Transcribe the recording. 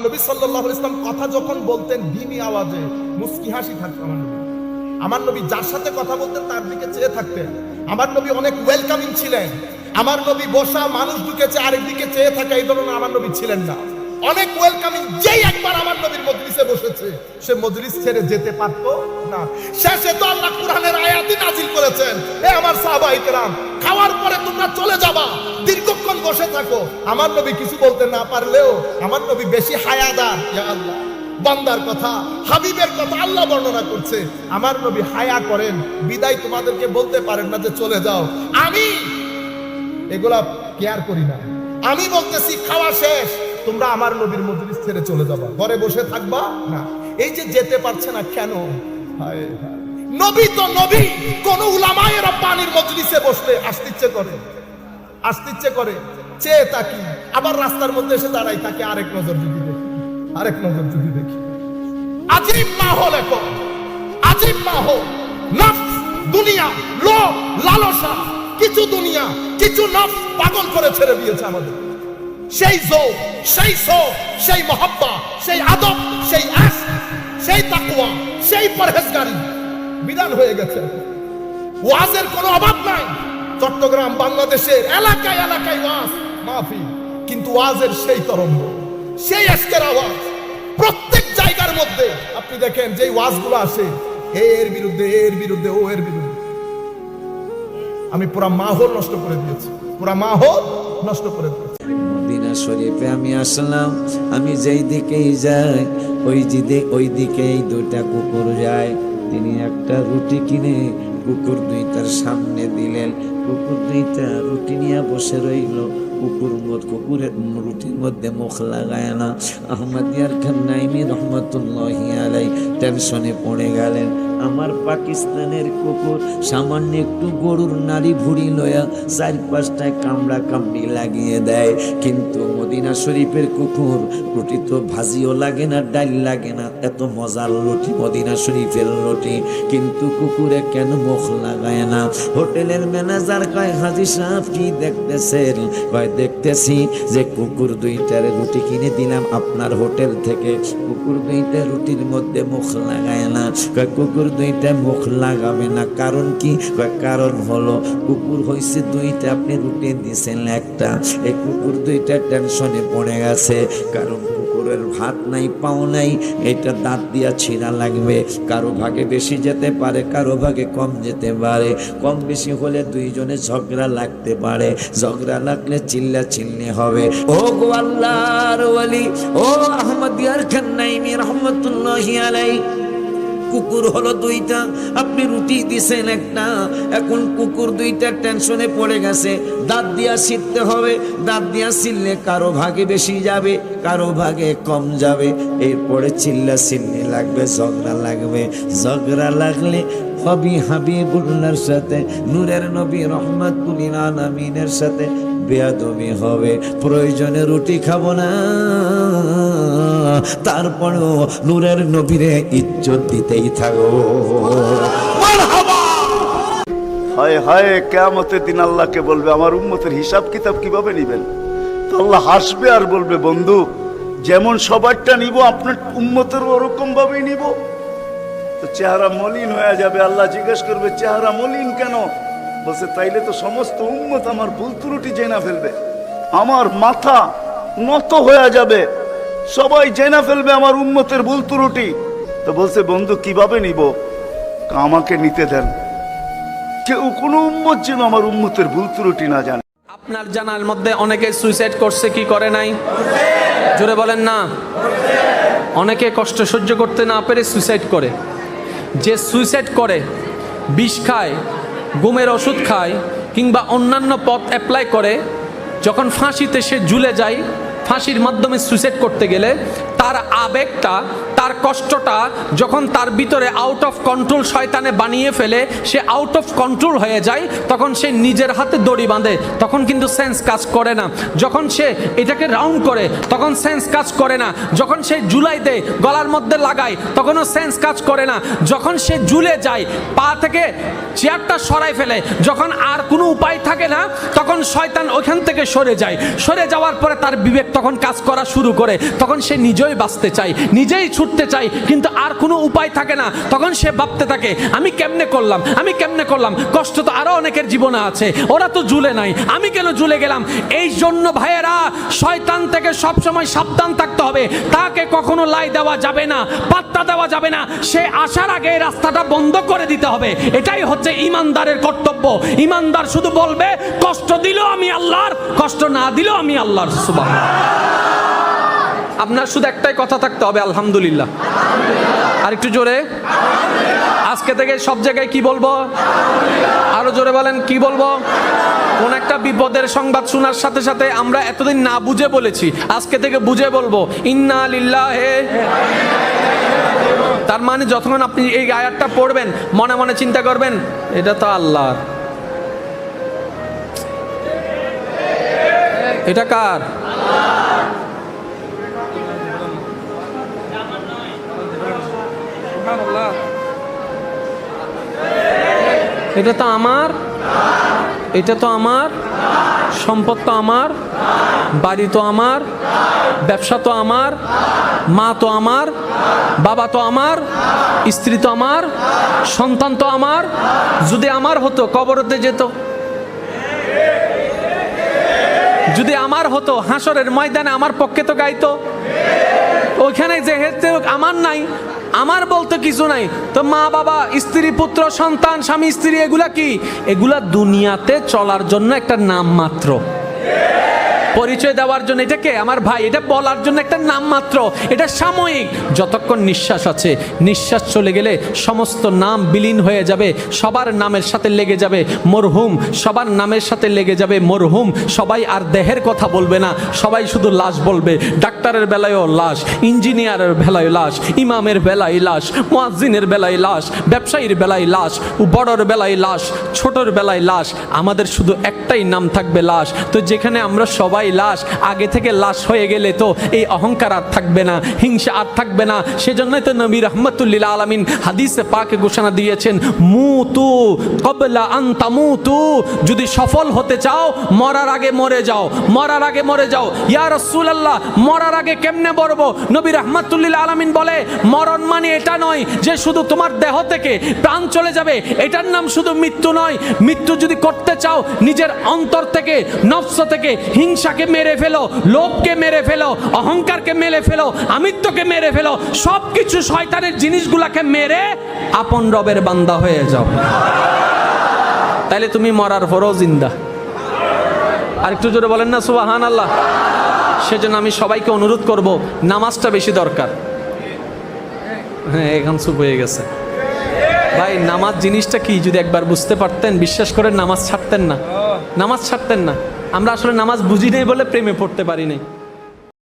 নবী সাল্লাল্লাহু আলাইহি ওয়াসাল্লাম কথা যখন বলতেন ধিমি আওয়াজে, মুস্কি হাসি থাকতো আমার নবী। আমার নবী যার সাথে কথা বলতেন তার দিকে চেয়ে থাকতেন। আমার নবী অনেক ওয়েলকামিং ছিলেন। আমার নবী বসা মানুষ ঢুকেছে আরেকদিকে চেয়ে থাকা এই ধরনের আমার নবী ছিলেন না। অনেক ওয়েলকামিং। যেই একবার আমার নবীর মজলিসে বসেছে সে মজলিস ছেড়ে যেতে পারতো না। শেষে তো আল্লাহ কুরআনের আয়াতই নাজিল করেছেন, হে আমার সাহাবায়ে কেরাম, খাওয়ার পরে তোমরা চলে যাবা, দীর্ঘক্ষণ বসে থাকো। আমার নবী কিছু বলতে না পারলেও আমার নবী বেশি হায়াদার। ইয়া আল্লাহ, বান্দার কথা, হাবিবের কথা আল্লাহ বর্ণনা করছে। আমার নবী হায়া করেন বিদায় তোমাদেরকে বলতে পারেন না যে চলে যাও। আমি এগুলা কেয়ার করি না। আমি বলতেছি খাওয়া শেষ, তোমরা আমার নবীর মজলিস ছেড়ে চলে যাবা, ঘরে বসে থাকবা না। এই যে যেতে পারছে না কেন? হায় হায়, নবী তো নবী। কোন উলামায়ে রাব্বানির মজলিসে বসলে আসতে ইচ্ছে করে, চেয়ে তাকি, আবার রাস্তার মধ্যে এসে দাঁড়াই তাকে আরেক নজর যদি দেখি। আজীব মাহৌল, এখন আজীব মাহৌল। নফস, দুনিয়া, লোভ, লালসা, কিছু দুনিয়া, কিছু নফস পাগল করে ছেড়ে দিয়েছে আমাদের। সেই যৌক, সেই শৌক, সেই মহব্বা, সেই আদব, সেই আশক, সেই তাকওয়া, সেই পরহেজগারি বিধান হয়ে গেছে। ওয়াজের কোনো অভাব নাই। চট্টগ্রাম, বাংলাদেশের এলাকায় এলাকায় ওয়াজ মাহফিল, কিন্তু ওয়াজের সেই তরঙ্গ, সেই আশকের আওয়াজ প্রত্যেক জায়গার মধ্যে। আপনি দেখেন যে ওয়াজগুলো আসে এর বিরুদ্ধে, এর বিরুদ্ধে, ও এর বিরুদ্ধে। আমি পুরা মাহৌল নষ্ট করে দিয়েছি, পুরা মাহৌল নষ্ট করে দিয়েছি। মদিনা শরীফে আমি আসলাম, আমি যেই দিকেই যাই ওই দিকেই দুইটা কুকুর যায়। তিনি একটা রুটি কিনে কুকুর দুইটার সামনে দিলেন। কুকুর দুইটা রুটি নিয়ে বসে রইল। কুকুরের রুটির মধ্যে মুখ লাগায় না। আহমদিয়ার খান নাইমি রহমতুল্লাহি আলাই টেনশনে পড়ে গেলেন। আমার পাকিস্তানের কুকুর সামান্য একটু গরুর নাড়ি ভুড়ি লয়া 4-5টায় কামড়া কামড়ি লাগিয়ে দেয়, কিন্তু মদিনা শরীফের কুকুর রুটি তো ভাজিও লাগে না, ডাল লাগে না, এত মজার রুটি মদিনা শরীফের রুটি, কিন্তু কুকুরে কেন মুখ লাগায় না? হোটেলের ম্যানেজার কয়, হাজী সাহেব কি দেখতেছেন? কয়, দেখতেছি যে কুকুর দুইটার রুটি কিনে দিলাম আপনার হোটেল থেকে, কুকুর দুইটা রুটির মধ্যে মুখ লাগায় না। কয়, কুকুর দুইটা মুখ লাগাবে না, কারণ কি? কারণ হলো কুকুর হইছে দুইটা, আপনি রুটি দিয়েছেন একটা। এই কুকুর দুইটা টেনশনে পড়ে গেছে, কারণ কুকুরের ভাত নাই, পাও নাই, এটা দাঁত দিয়া ছিঁড়া লাগবে। কারো ভাগে বেশি যেতে পারে, কারো ভাগে কম যেতে পারে। কম বেশি হলে দুইজনে ঝগড়া লাগতে পারে, ঝগড়া লাগলে চিল্লা চিল্লি হবে। ও গো আল্লাহর ওয়ালি, ও আহমদিয়ার খান নাইমি রহমতুল্লাহি আলাইহি, কুকুর হলো দুইটা, আপনি রুটি দিছেন একটা। এখন কুকুর দুইটা টেনশনে পড়ে গেছে, দাঁত দিয়া ছিঁড়তে হবে। দাঁত দিয়া ছিঁড়লে কারো ভাগে বেশি যাবে, কারো ভাগে কম যাবে। এরপরে চিল্লা চিল্লি লাগবে, ঝগড়া লাগবে। ঝগড়া লাগলে হাবিবুল্লাহর সাথে, নূরের নবী রহমাতুল লিল আলামিনের সাথে বেয়াদবি হবে। প্রয়োজনে রুটি খাবো না, তারপরেও নূরের নবীরে ইজ্জত দিতেই থাকো। হায় হায়, কিয়ামতের দিন আল্লাহকে বলবে আমার উম্মতের হিসাব কিতাব কিভাবে নিবেন? তো আল্লাহ হাসবে আর বলবে, বন্ধু যেমন সবারটা নিব আপনার উম্মতের ওরকম ভাবেই নিব। তো চেহারা মলিন হয়ে যাবে। আল্লাহ জিজ্ঞেস করবে, চেহারা মলিন কেন? বলছে, তাইলে তো সমস্ত উম্মত আমার ভুল ত্রুটি জেনা ফেলবে, আমার মাথা নত হয়ে যাবে, সবাই জেনা ফেলবে আমার উম্মতের ভুল ত্রুটি। তো বলছে, বন্ধু কিভাবে নিব? আমাকে নিতে দেন, কেউ কোনো উম্মত যেন আমার উম্মতের ভুল ত্রুটি না জানে। আপনার জানার মধ্যে অনেকে সুইসাইড করছে কি করে নাই? জোরে বলেন না। অনেকে কষ্ট সহ্য করতে না পেরে সুইসাইড করে। যে সুইসাইড করে, বিষ খায়, ঘুমের ওষুধ খায়, কিংবা অন্যান্য পথ অ্যাপ্লাই করে, যখন ফাঁসিতে সে ঝুলে যায়, ফাঁসির মাধ্যমে সুইসাইড করতে গেলে তার আবেগটা, তার কষ্টটা যখন তার ভিতরে আউট অফ কন্ট্রোল শয়তানে বানিয়ে ফেলে, সে আউট অফ কন্ট্রোল হয়ে যায়, তখন সে নিজের হাতে দড়ি বাঁধে, তখন কিন্তু সেন্স কাজ করে না। যখন সে এটাকে রাউন্ড করে তখন সেন্স কাজ করে না। যখন সে জুলাই দেয়, গলার মধ্যে লাগায়, তখনও সেন্স কাজ করে না। যখন সে ঝুলে যায়, পা থেকে চেয়ারটা সরাই ফেলে, যখন আর কোনো উপায় থাকে না, তখন শয়তান ওইখান থেকে সরে যায়। সরে যাওয়ার পরে তার বিবেক তখন কাজ করা শুরু করে, তখন সে নিজেই বাঁচতে চায়, নিজেই ছুটতে চায়, কিন্তু আর কোনো উপায় থাকে না। তখন সে ভাবতে থাকে আমি কেমনে করলাম, আমি কেমনে করলাম, কষ্ট তো আরো অনেকের জীবনে আছে, ওরা তো ঝুলে নাই, আমি কেন ঝুলে গেলাম। এই জন্য ভাইয়েরা, শয়তান থেকে সবসময় সাবধান থাকতে হবে। তাকে কখনো লাই দেওয়া যাবে না, পাত্তা দেওয়া যাবে না। সে আসার আগে রাস্তাটা বন্ধ করে দিতে হবে। এটাই হচ্ছে ইমানদারের কর্তব্য। ইমানদার শুধু বলবে কষ্ট দিলেও আমি আল্লাহর, কষ্ট না দিলেও আমি আল্লাহর। সুবহানাল্লাহ। আপনার শুধু একটাই কথা থাকতে হবে, আলহামদুলিল্লাহ। আর একটু জোরে, আজকে থেকে সব জায়গায় কি বলবো? আরো জোরে বলেন, কি বলবো? কোন একটা বিপদের সংবাদ শোনার সাথে সাথে আমরা এতদিন না বুঝে বলেছি, আজকে থেকে বুঝে বলবো ইন্না লিল্লাহি। তার মানে যতক্ষণ আপনি এই আয়াতটা পড়বেন, মনে মনে চিন্তা করবেন এটা তো আল্লাহর, এটা কার? এটা তো আমার, এটা তো আমার, সম্পদ তো আমার, বাড়ি তো আমার, ব্যবসা তো আমার, মা তো আমার, বাবা তো আমার, স্ত্রী তো আমার, সন্তান তো আমার। যদি আমার হতো কবরতে যেত, যদি আমার হতো হাসরের ময়দানে আমার পক্ষে তো গাইতো। ওইখানে যেহেতু আমার নাই, আমার বলতে কিছু নাই, তো মা বাবা, স্ত্রী পুত্র সন্তান, স্বামী স্ত্রী, এগুলা কি? এগুলা দুনিয়াতে চলার জন্য একটা নাম মাত্র, পরিচয় দেওয়ার জন্য। এটা কে? আমার ভাই, এটা বলার জন্য একটা নাম মাত্র, এটা সাময়িক। যতক্ষণ নিঃশ্বাস আছে, নিঃশ্বাস চলে গেলে সমস্ত নাম বিলীন হয়ে যাবে, সবার নামের সাথে লেগে যাবে মরহুম, সবার নামের সাথে লেগে যাবে মরহুম। সবাই আর দেহের কথা বলবে না, সবাই শুধু লাশ বলবে। ডাক্তারের বেলায়ও লাশ, ইঞ্জিনিয়ারের বেলায় লাশ, ইমামের বেলায় লাশ, মুয়াজ্জিনের বেলায় লাশ, ব্যবসায়ীর বেলায় লাশ, বড়র বেলায় লাশ, ছোটর বেলায় লাশ। আমাদের শুধু একটাই নাম থাকবে লাশ। তো যেখানে আমরা সবাই লাশ, আগে থেকে লাশ হয়ে গেলে তো এই অহংকার আর থাকবে না, হিংসা আর থাকবে না। সেজন্যই তো নবী রাহমাতুল্লিল আলামিন হাদিসে পাকে ঘোষণা দিয়েছেন, মুতু ক্বাবলা আন তামুতু। যদি সফল হতে চাও মরার আগে মরে যাও, মরার আগে মরে যাও। ইয়া রাসূলুল্লাহ, মরার আগে কেমনে মরবো? নবী রাহমাতুল্লিল আলামিন বলে, মরণ মানে এটা নয় যে শুধু তোমার দেহ থেকে প্রাণ চলে যাবে, এটার নাম শুধু মৃত্যু নয়। মৃত্যু যদি করতে চাও, নিজের অন্তর থেকে, নফস থেকে হিংসাকে মেরে ফেলো, লোভকে মেরে ফেলো, অহংকারকে মেরে ফেলো, আমিত্বকে মেরে ফেলো, সবকিছু শয়তানের জিনিসগুলাকে মেরে আপন রবের বান্দা হয়ে যাও। তাইলে তুমি মরার পরও জিন্দা। আর একটু জোরে বলেন না সুবহানাল্লাহ। সেজন্য আমি সবাইকে অনুরোধ করব, নামাজটা বেশি দরকার। হ্যাঁ, এখন চুপ হয়ে গেছে ভাই। নামাজ জিনিসটা কি যদি একবার বুঝতে পারতেন, বিশ্বাস করেন নামাজ ছাড়তেন না, নামাজ ছাড়তেন না। আমরা আসলে নামাজ বুঝি নেই বলে প্রেমে পড়তে পারি নাই।